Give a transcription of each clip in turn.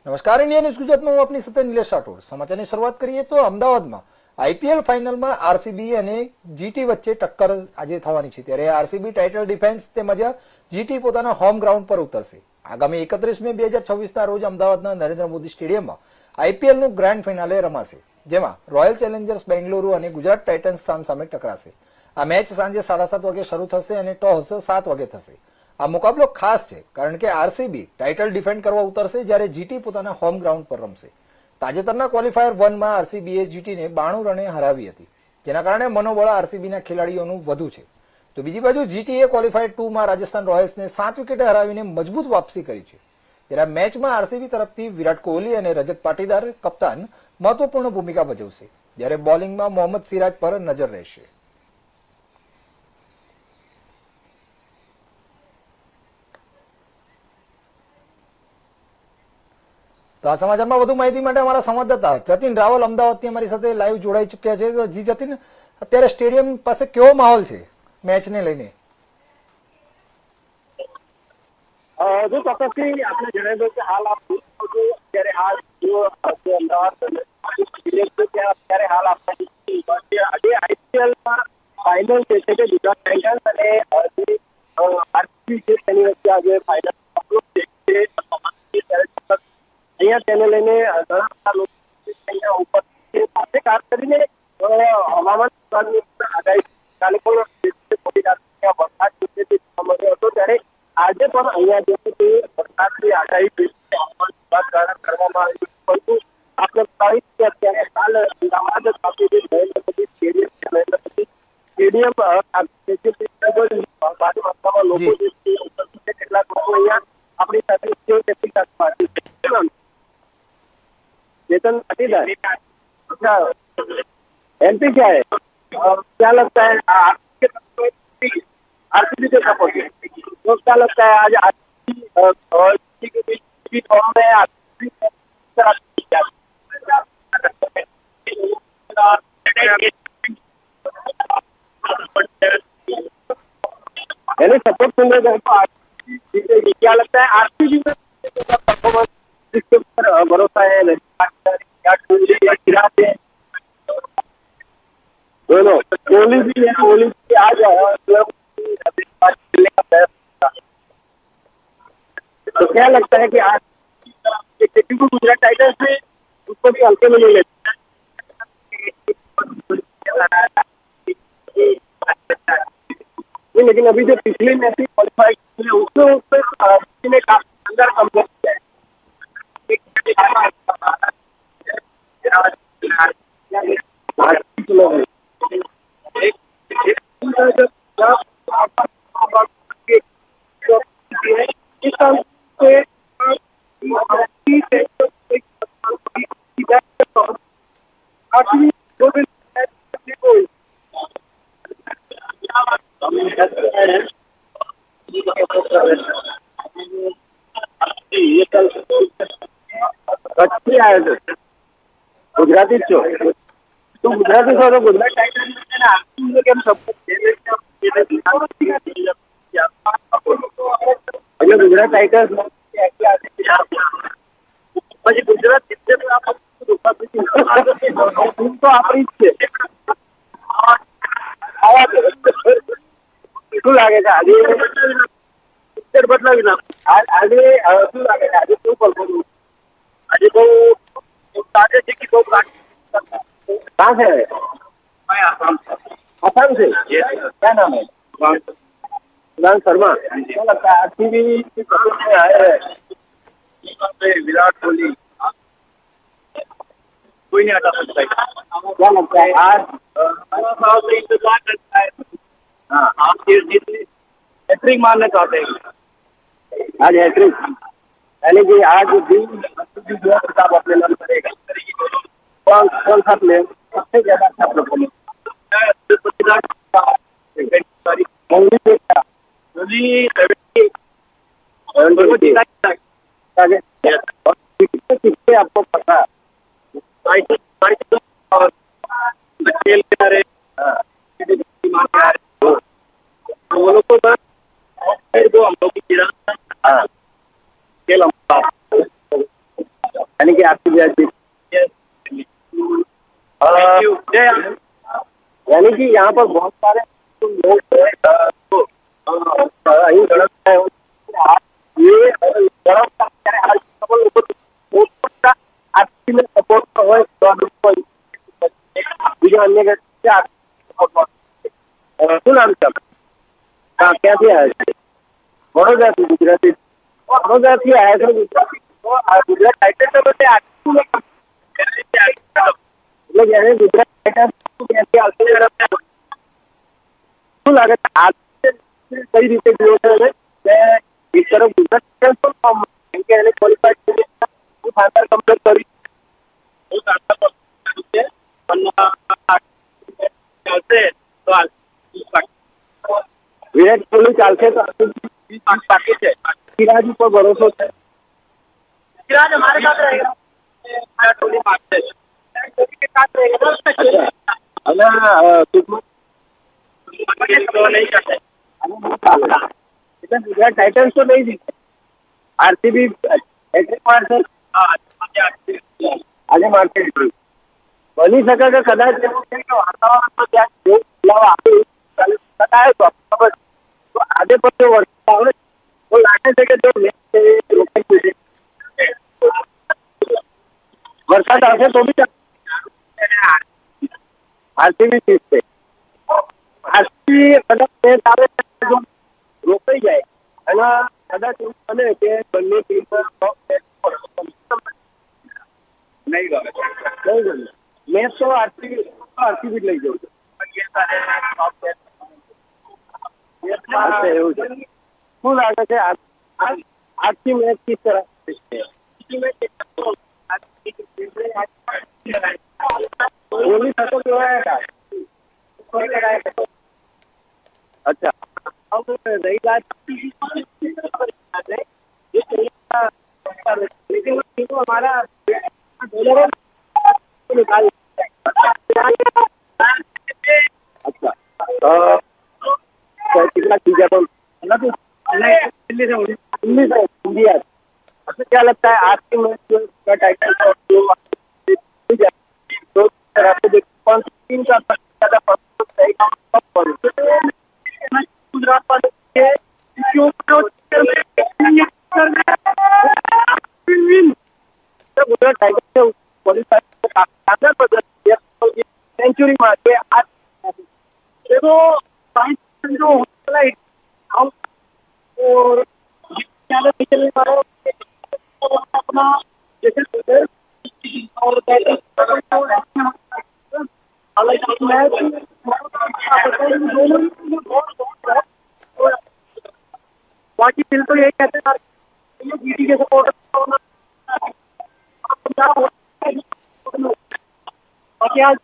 નમસ્કાર, India news ગુજરાતમાં હું આપની સાથે નિલેશ રાઠોડ. સમાચારની શરૂઆત કરીએ તો અમદાવાદમાં આઈપીએલ ફાઇનલમાં આરસીબી અને જીટી વચ્ચે ટક્કર આજે થવાની છે. ત્યારે આરસીબી ટાઇટલ ડિફેન્સ તેમજ જીટી પોતાના હોમ ગ્રાઉન્ડ પર ઉતરશે. આગામી 31 મે 2026ના રોજ અમદાવાદના નરેન્દ્ર મોદી સ્ટેડિયમમાં આઈપીએલનું ગ્રાન્ડ ફિનાલે રમાશે, જેમાં રોયલ ચેલેન્જર્સ બેંગલુરુ અને ગુજરાત ટાઇટન્સ સામસામે ટકરાશે. આ મેચ સાંજે 7:30 વાગે શરૂ થશે અને ટોસ 7 વાગે થશે. આ મુકાબલો ખાસ છે કારણ કે આરસીબી ટાઇટલ ડિફેન્ડ કરવા ઉતરશે, જ્યારે જીટી પોતાના હોમ ગ્રાઉન્ડ પર રમશે. તાજેતરના ક્વોલિફાયર 1માં આરસીબીએ જીટીને 92 રને હરાવી હતી, જેના કારણે મનોબળ આરસીબીના ખેલાડીઓનું વધુ છે. તો બીજી બાજુ જીટીએ ક્વોલિફાયર 2માં રાજસ્થાન રોયલ્સને 7 વિકેટે હરાવીને મજબૂત વાપસી કરી છે. ત્યારે મેચમાં આરસીબી તરફથી વિરાટ કોહલી અને રજત પાટીદાર કપ્તાન મહત્વપૂર્ણ ભૂમિકા ભજવશે, જ્યારે બોલિંગમાં મોહમ્મદ સિરાજ પર નજર રહેશે. તો આ સમાચારમાં વધુ માહિતી માટે અમારા સંવાદદાતા જતીન રાવલ અમદાવાદથી અમારી સાથે લાઈવ જોડાઈ ચુક્યા છે. તો જી જતીન, અત્યારે સ્ટેડિયમ પાસે કેવો માહોલ છે મેચને લઈને? જો ચોક્કસથી આપણે જણાવ્યું કે હાલ આપ અત્યારે હાલ જો અમદાવાદ અત્યારે હાલ આપણે આજે આઈપીએલમાં ફાઇનલ જે છે તે ગુજરાત ટાઇટન્સ અને આરસીબી છે તેની વચ્ચે આજે ફાઇનલ અહીંયા તેને લઈને ઘણા બધા લોકો અહીંયા ઉપર ખાસ કરીને હવામાન વિભાગની આગાહી કાલે પણ વરસાદ જોવા મળ્યો હતો, ત્યારે આજે પણ અહીંયા જે છે તે વરસાદની આગાહી હવામાન વિભાગ દ્વારા કરવામાં આવી. પરંતુ આપણે બતાવીશ કે અત્યારે હાલ અમદાવાદ ખાતે જે નરેન્દ્ર મોદી સ્ટેડિયમ છે, નરેન્દ્ર મોદી સ્ટેડિયમ ભારે માત્રામાં લોકો જે છે કેટલાક લોકો અહીંયા આપણી સાથે કેટલીક સાથે चेतन पाटीदार, अच्छा एमपी क्या है, क्या लगता है आरसीबी के सपोर्ट है, तो क्या लगता है आज आरसीबी के बीच फॉर्म में यानी सपोर्ट सुनने गए तो क्या लगता है आरसीबी में परफॉर्मेंस इसके ऊपर भरोसा है दोनों कोहली भी है, कोहली भी आज तो क्या लगता है कि आज को गुजरात टाइटंस में उसको भी हल्के में ले लेते लेकिन अभी जो पिछले मैच क्वालिफाई उसमें काफी अंदर कमजोर किया है. ગુજરાતી છો તું ગુજરાતી છો તો ગુજરાત ટાઇટન્સ કેમ સપોર્ટ એટલે ગુજરાત ટાઇટન્સ પછી ગુજરાત તો આપણી જ છે. શું લાગે છે આજે બદલાવી નાખ આજે શું લાગે છે આજે શું કરવું આજે બહુ सारे जी की दो कहाँ से है? आसाम से. क्या नाम है? सुशांत शर्मा. क्या लगता है आरसीबी में आए हैं विराट कोहली कोई नहीं हटा सकता. क्या लगता है आज इंतजार करता है? हाँ, आप हैट्रिक मारना चाहते हैं आज हैट्रिक, यानी कि आज दिन खिताब अपने नाम करेगा. कौन सा प्लेयर सबसे ज्यादा अच्छा परफॉर्मेंस? आपको पता खेल के रहे वो लोग को जो हम लोग की खेल यानी कि आपकी यानी कि यहाँ पर बहुत सारे लोग અહીં લડત ये લડત અત્યારે આરસીબી ને સપોર્ટ હોય તો બીજા અન્ય શું નામ છે ક્યાંથી આવ્યા છે? વડોદરાથી. ગુજરાતી વડોદરાથી આવ્યા છે ગુજરાતી. તો આ ગુજરાત ટાઇટન્સ માટે આટલું એટલે જ્યારે ગુજરાત ટાઇટન્સ ત્યાંથી આવશે શું લાગે છે આ કઈ રીતે જોયો છે કે એક તરફ ગુજરાત ટાઇટન્સ પણ કેમ કે એને ક્વોલિફાઈડ શાનદાર કમ્પ્લીટ કરી વિરાટ કોહલી ચાલશે તો બાકી છે. સિરાજ ઉપર ભરોસો છે. सिराज हमारे साथ रहेगा. विराट कोहली मारते के साथ रहेगा. અને नहीं करते એટલે ગુજરાત ટાઇટન્સ તો નહીં જીતે. આરસીબી હેટ્રિક મારશે. આજે મારશે. બની શકે કે કદાચ એવું છે કે વાતાવરણ તો ત્યાં બદલાવ આવે તો આજે પણ જો વરસાદ આવે તો લાગે છે કે જો રોકાઈ જશે. વરસાદ આવશે તો બી આરસીબી જીતશે. આરસીબી કદાચ મેચ આવે જો રોકાઈ જાય અને કદાચ એવું બને કે બંને ટીમ નહીં ગમે મેચ તો આરસીબી લઈ જવું છે. એવું છે. શું લાગે છે આજની મેચ કિસ तरह कोहली तो जो है अच्छा अब रही बात लेकिन हमारा निकाल अच्छा कितना चीजें तो दिल्ली से इंडिया. आपको क्या लगता है आज के मैच का टाइटल तो तरह से कौन सी टीम का सबसे ज्यादा गुजरात वाले गुजरात टाइगर सेंचुरी मार के आज देखो जो और अपना जैसे और बाकी दिल तो यही कहते हैं जीटी के सपोर्टर बाकी आज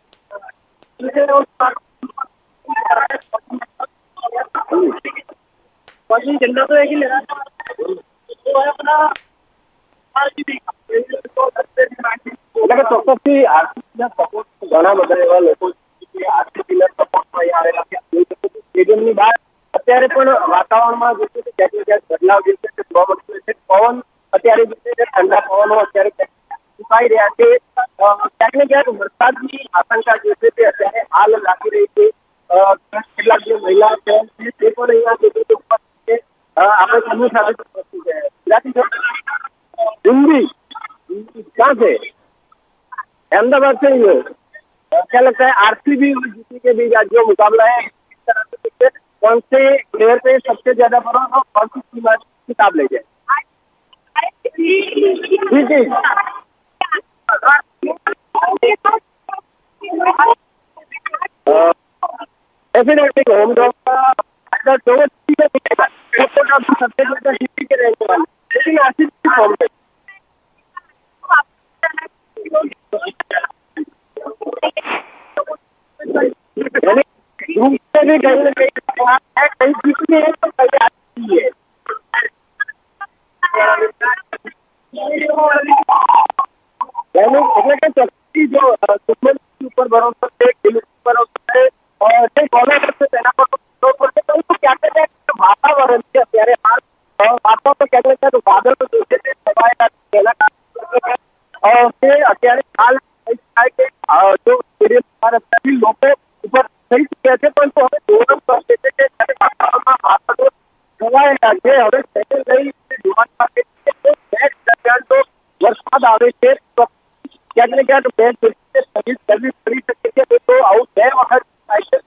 बाकी झंडा तो एक ही लेना तो अपना ચોક્કસથી આરસીબીના સપોર્ટ ઘણા બધા એવા લોકો આરસીબીના સપોર્ટમાં આવેલા સ્ટેડિયમની બહાર અત્યારે પણ વાતાવરણમાં જે છે ક્યાંક ને ક્યાંક બદલાવ જે છે જોવા મળતો છે. પવન અત્યારે જે છે ઠંડા પવનો અત્યારે ફૂંકાઈ રહ્યા છે. ક્યાંક ને ક્યાંક વરસાદની આશંકા જે છે તે અત્યારે હાલ લાગી રહી છે. કેટલાક જે મહિલા છે તે પણ અહીંયા જે ઉપર છે આપણે સમૂહ સાથે हिंदी कहाँ से? अहमदाबाद से ही है. क्या लगता है आरसीबी और जीटी के बीच आज जो मुकाबला है इस तरह से कौन से प्लेयर पे सबसे ज्यादा बड़ा और कौन सी टीम आज खिताब ले जाए? जी डेफिनेटली होम ग्राउंड का दोनों सबसे ज्यादा जीटी के रहने वाले लेकिन आरसीबी फॉर्म में ग्रुप से भी कहीं ना कहीं जीतने हैं तो कहीं आती है. એટલે કે ચોખ્ખી જો દુશ્મન ઉપર ભરોસો છે દિલ ઉપર ભરોસો છે જે બોલર છે તેના પર ભરોસો છે તો ક્યાંક ને ક્યાંક વાતાવરણ છે અત્યારે હાલ વાતો તો ક્યાંક ને ક્યાંક વાદળ તો જોશે તે છવાયેલા તેના કે અત્યારે હાલ કહી શકાય કે જો સ્ટેડિયમ બહાર અત્યારથી લોકો ઉપર થઈ ચૂક્યા છે, પરંતુ હવે જોવાનું કરશે છે કે જ્યારે વાતાવરણમાં વાદળો છવાયેલા છે, હવે તેને લઈ જોવાની વાત એ છે કે મેચ દરમિયાન તો વરસાદ આવે છે તો ક્યાંક ને ક્યાંક મેચ સ્થગિત કરવી પડી શકે છે. તો આવું 2 વખત થાય છે.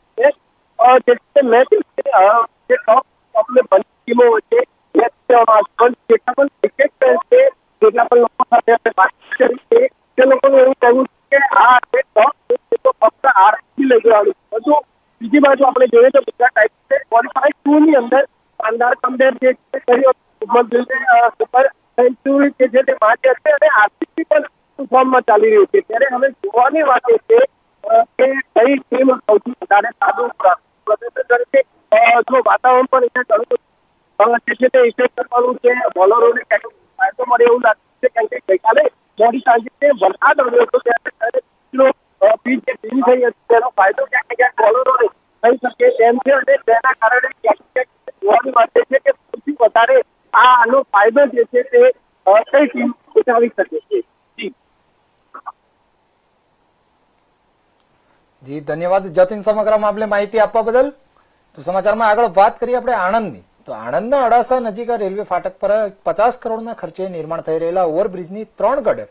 જે મેચ જે ટોપ બંને ટીમો વચ્ચે જેટલા પણ ક્રિકેટ ફેન્સ છે, જેટલા પણ લોકો સાથે આપણે વાત કરી છે, તે લોકોનું એવું કહેવું છે કે આ જે ટોપ છે તો ફક્ત આરસીબી લઈ જવાનું છે. હજુ બીજી બાજુ આપણે જોઈએ તો ગુજરાત ટાઇટન્સે ક્વોલિફાય 2 ની અંદર શાનદાર કમબેક જે છે કર્યો. શુભમન ગિલે સુપર સેન્ચુરી કે જે તે માર્કે છે અને આરસીબી પણ ફોર્મમાં ચાલી રહ્યું છે. ત્યારે હવે જોવાની વાત એ છે કે કઈ ટીમ સૌથી વધારે સારું પ્રદર્શન કરે છે. જો વાતાવરણ પણ અહીંયા જે છે તે ઇફેક્ટ કરવાનું છે, બોલરોને ક્યાંક ફાયદો મળે એવું લાગે છે, કેમ કે ગઈકાલે મોડી સાંજે વરસાદ આવ્યો હતો ત્યારે પીચ જે ભીની થઈ હતી તેનો ફાયદો ક્યાંક ને ક્યાંક બોલરોને થઈ શકે તેમ છે અને તેના કારણે ક્યાંક ને ક્યાંક જોવાની વાત એ છે કે સૌથી વધારે આનો ફાયદો જે છે તે કઈ ટીમ ઉઠાવી શકે છે. જી ધન્યવાદ જતીન સમગ્ર મામલે માહિતી આપવા બદલ. તો સમાચારમાં આગળ વાત કરીએ આપણે આણંદની. તો આણંદના અડાસા નજીક રેલવે ફાટક પર 50 કરોડના ખર્ચે નિર્માણ થઈ રહેલા ઓવરબ્રિજની 3 ગટર